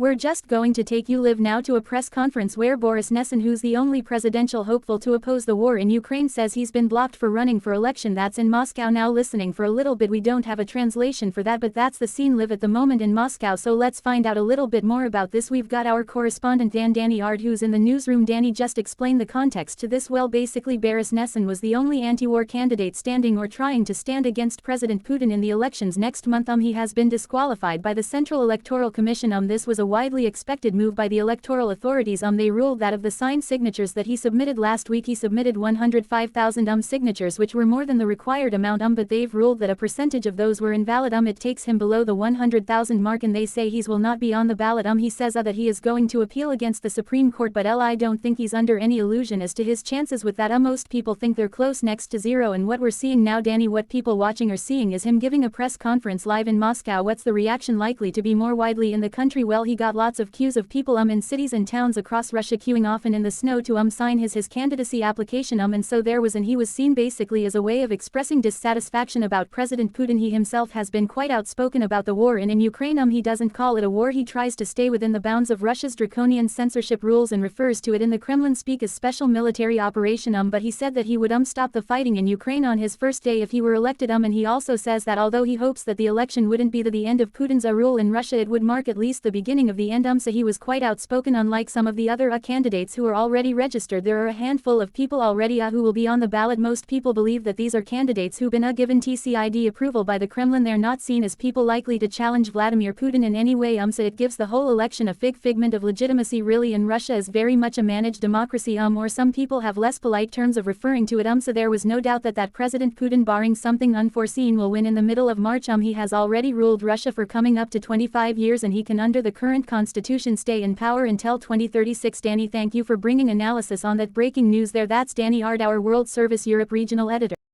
We're just going to take you live now to a press conference where Boris Nadezhdin, who's the only presidential hopeful to oppose the war in Ukraine, says he's been blocked for running for election. That's in Moscow now. Listening for a little bit, we don't have a translation for that, but that's the scene live at the moment in Moscow. So let's find out a little bit more about this. We've got our correspondent Danny Ard, who's in the newsroom. Danny, just explain the context to this. Well, basically Boris Nadezhdin was the only anti-war candidate standing or trying to stand against President Putin in the elections next month. He has been disqualified by the Central Electoral Commission. This was a widely expected move by the electoral authorities. They ruled that of the signed signatures that he submitted last week, he submitted 105,000 signatures, which were more than the required amount. But they've ruled that a percentage of those were invalid. It takes him below the 100,000 mark, and they say he will not be on the ballot. He says that he is going to appeal against the Supreme Court, but I don't think he's under any illusion as to his chances with that. Most people think they're close next to zero, and what we're seeing now, Danny, what people watching are seeing is him giving a press conference live in Moscow. What's the reaction likely to be more widely in the country? Well, he got lots of queues of people in cities and towns across Russia queuing often in the snow to sign his candidacy application. And so there was, and he was seen basically as a way of expressing dissatisfaction about President Putin. He himself has been quite outspoken about the war in Ukraine. He doesn't call it a war, he tries to stay within the bounds of Russia's draconian censorship rules and refers to it in the Kremlin speak as special military operation. But he said that he would stop the fighting in Ukraine on his first day if he were elected. And he also says that although he hopes that the election wouldn't be the end of Putin's rule in Russia, it would mark at least the beginning of the end. So he was quite outspoken. Unlike some of the other candidates who are already registered, there are a handful of people already who will be on the ballot. Most people believe that these are candidates who've been given TCID approval by the Kremlin. They're not seen as people likely to challenge Vladimir Putin in any way. So it gives the whole election a figment of legitimacy. Really, in Russia is very much a managed democracy. Or some people have less polite terms of referring to it. So there was no doubt that President Putin, barring something unforeseen, will win in the middle of March. He has already ruled Russia for coming up to 25 years, and he can, under the current constitution, stay in power until 2036. Danny, thank you for bringing analysis on that breaking news there. That's Danny Ard, our World Service Europe regional editor.